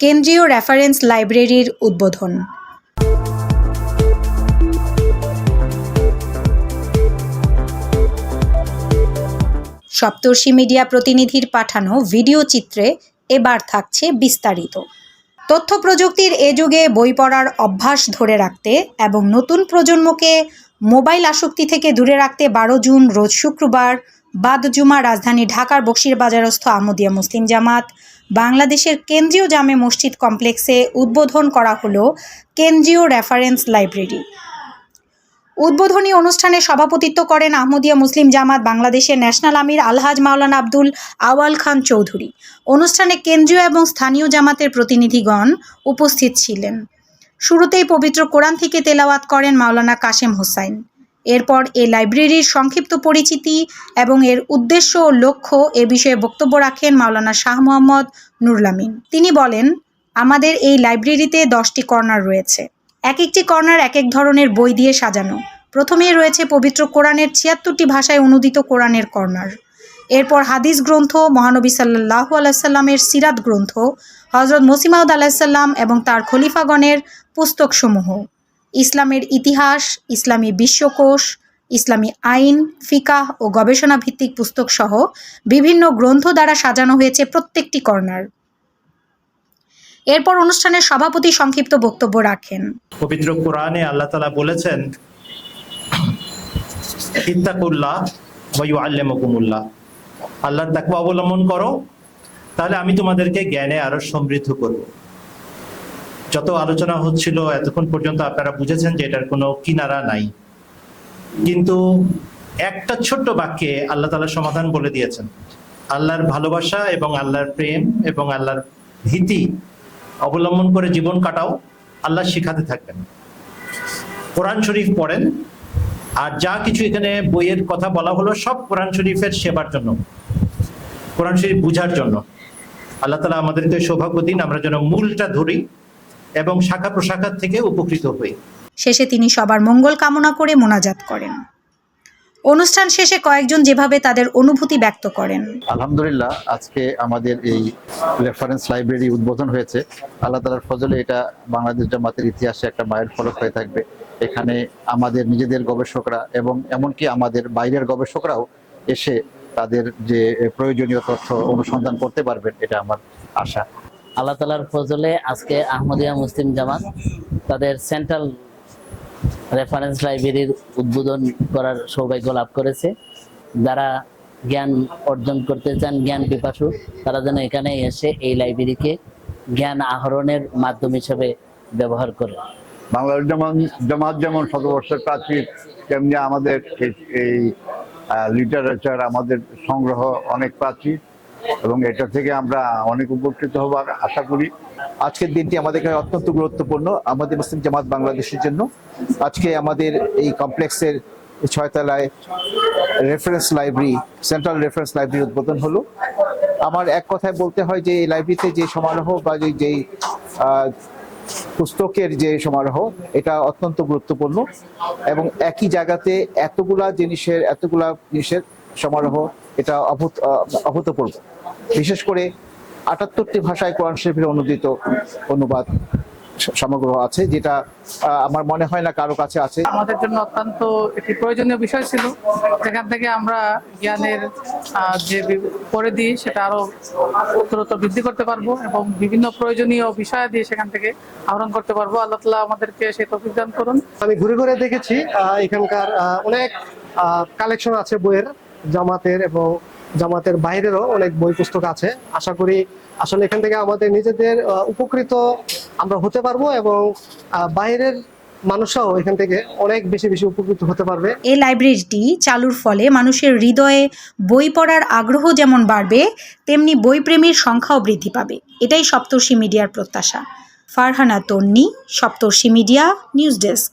কেন্দ্রীয় রেফারেন্স লাইব্রেরির উদ্বোধন। সপ্তর্ষি মিডিয়া প্রতিনিধির পাঠানো ভিডিও চিত্রে এবার থাকছে বিস্তারিত। তথ্য প্রযুক্তির এ যুগে বই পড়ার অভ্যাস ধরে রাখতে এবং নতুন প্রজন্মকে মোবাইল আসক্তি থেকে দূরে রাখতে 12 জুন রোজ শুক্রবার বাদ জুমা রাজধানী ঢাকার বকশীরবাজারস্থ আহমদিয়া মুসলিম জামাত বাংলাদেশের কেন্দ্রীয় জামে মসজিদ কমপ্লেক্সে উদ্বোধন করা হলো কেন্দ্রীয় রেফারেন্স লাইব্রেরি। উদ্বোধনী অনুষ্ঠানে সভাপতিত্ব করেন আহমদিয়া মুসলিম জামাত বাংলাদেশের ন্যাশনাল আমির আলহাজ মাওলানা আব্দুল আওয়াল খান চৌধুরী। অনুষ্ঠানে কেন্দ্রীয় এবং স্থানীয় জামাতের প্রতিনিধিগণ উপস্থিত ছিলেন। শুরুতেই পবিত্র কোরআন থেকে তেলাওয়াত করেন মাওলানা কাশেম হোসাইন। এরপর এই লাইব্রেরির সংক্ষিপ্ত পরিচিতি এবং এর উদ্দেশ্য ও লক্ষ্য এ বিষয়ে বক্তব্য রাখেন মাওলানা শাহ মোহাম্মদ নুরুল আমিন। তিনি বলেন, আমাদের এই লাইব্রেরিতে 10টি কর্নার রয়েছে। এক একটি কর্নার এক এক ধরনের বই দিয়ে সাজানো। প্রথমেই রয়েছে পবিত্র কোরআনের 76টি ভাষায় অনুদিত কোরআনের কর্নার। এরপর হাদিস গ্রন্থ, মহানবী সাল্লাল্লাহু আলাইহি সাল্লামের সিরাত গ্রন্থ, হযরত মসিহ মাউদ আলাইহিস সালাম এবং তার খলিফাগণের পুস্তকসমূহ, ইসলামের ইতিহাস, ইসলামী বিশ্বকোষ, ইসলামী আইন, ফিকাহ ও গবেষণা ভিত্তিক পুস্তক সহ বিভিন্ন গ্রন্থ দ্বারা সাজানো হয়েছে প্রত্যেকটি কর্নার। এরপর অনুষ্ঠানের সভাপতি সংক্ষিপ্ত বক্তব্য রাখেন। পবিত্র কোরআনে আল্লাহ তাআলা বলেছেন, ইত্তাকুল্লাহ ওয়া ইউআল্লিমুকুমুল্লাহ, আল্লাহর তাকওয়া অবলম্বন করো, তাহলে আমি তোমাদেরকে জ্ঞানে আরো সমৃদ্ধ করব। যত আলোচনা হচ্ছিল এতক্ষণ পর্যন্ত আপনারা বুঝেছেন যে এটার কোনো কিনারা নাই, কিন্তু একটা ছোট্ট বাক্যে আল্লাহ তাআলা সমাধান বলে দিয়েছেন। আল্লাহর ভালোবাসা এবং আল্লাহর প্রেম এবং আল্লাহর ভীতি অবলম্বন করে জীবন কাটাও, আল্লাহ শিখাতে থাকবেন। কোরআন শরীফ পড়েন, আর যা কিছু এখানে বইয়ের কথা বলা হলো সব কোরআন শরীফের সেবার জন্য, কোরআন শরীফ বুঝার জন্য। আল্লাহ তাআলা আমাদেরকে সৌভাগ্য দিন, আমরা যেন মূলটা ধরি এবং শাখা প্রশাখা থেকে উপকৃত হই। শেষে তিনি সবার মঙ্গল কামনা করে মোনাজাত করেন। অনুষ্ঠান শেষে কয়েকজন যেভাবে তাদের অনুভূতি ব্যক্ত করেন। আলহামদুলিল্লাহ, আজকে আমাদের এই রেফারেন্স লাইব্রেরি উদ্বোধন হয়েছে। আল্লাহ তাআলার ফজলে এটা বাংলাদেশ জামাতের ইতিহাসে একটা মাইল ফলক হয়ে থাকবে। এখানে আমাদের নিজেদের গবেষকরা এবং এমনকি আমাদের বাইরের গবেষকরাও এসে তাদের যে প্রয়োজনীয় তথ্য অনুসন্ধান করতে পারবেন, এটা আমার আশা। আল্লাহ তাআলার ফজলে আজকে আহমদিয়া মুসলিম জামাত তাদের সেন্ট্রাল রেফারেন্স লাইব্রেরির উদ্বোধন করার সৌভাগ্য লাভ করেছে। যারা জ্ঞান অর্জন করতে চান, জ্ঞান পিপাসু, তারা যেন এখানে এসে এই লাইব্রেরিকে জ্ঞান আহরণের মাধ্যম হিসেবে ব্যবহার করে। বাংলাদেশ জামাত যেমন শতবর্ষের প্রাচীর, তেমনি আমাদের এই লিটারেচার, আমাদের সংগ্রহ অনেক প্রাচীর এবং এটা থেকে আমরা অনেক উপকৃত হবার আশা করি। আজকের দিনটি আমাদের কাছে অত্যন্ত গুরুত্বপূর্ণ আমাদের মুসলিম জামাত বাংলাদেশের জন্য। আজকে আমাদের এই কমপ্লেক্সের 6 তলায় reference library, central reference library উদ্বোধন হলো। আমার এক কথায় বলতে হয় যে এই লাইব্রেরিতে যে সমারোহ বা যেই পুস্তকের যে সমারোহ, এটা অত্যন্ত গুরুত্বপূর্ণ এবং একই জায়গাতে এতগুলা জিনিসের সমারোহ, এটা অভূতপূর্ব। বিশেষ করে 78টি ভাষায় কোরআন শরীফের অনুবাদ সমগ্র আছে, যেটা আমার মনে হয় না কারো কাছে আছে। আমাদের জন্য অত্যন্ত একটি প্রয়োজনীয় বিষয় ছিল, যেখান থেকে আমরা জ্ঞানের যে পরিধি সেটা আরো উত্তরোত্তর বৃদ্ধি করতে পারবো এবং বিভিন্ন প্রয়োজনীয় বিষয় দিয়ে সেখান থেকে আহরণ করতে পারবো। আল্লাহ তাআলা আমাদেরকে সেই তৌফিক দান করুন। আমি ঘুরে ঘুরে দেখেছি এখানকার অনেক কালেকশন আছে বইয়ের, জামাতের এবং জামাতের বাইরেরও অনেক বই পুস্তক আছে। আশা করি আসলে এখান থেকে আমাদের নিজেদের উপকৃত আমরা হতে পারবো এবং বাইরের মানুষরাও এখান থেকে অনেক বেশি উপকৃত হতে পারবে। এই লাইব্রেরিটি চালুর ফলে মানুষের হৃদয়ে বই পড়ার আগ্রহ যেমন বাড়বে, তেমনি বইপ্রেমীর সংখ্যাও বৃদ্ধি পাবে। এটাই সপ্তর্ষি মিডিয়ার প্রত্যাশা। ফারহানা তন্নি, সপ্তর্ষি মিডিয়া, নিউজ ডেস্ক।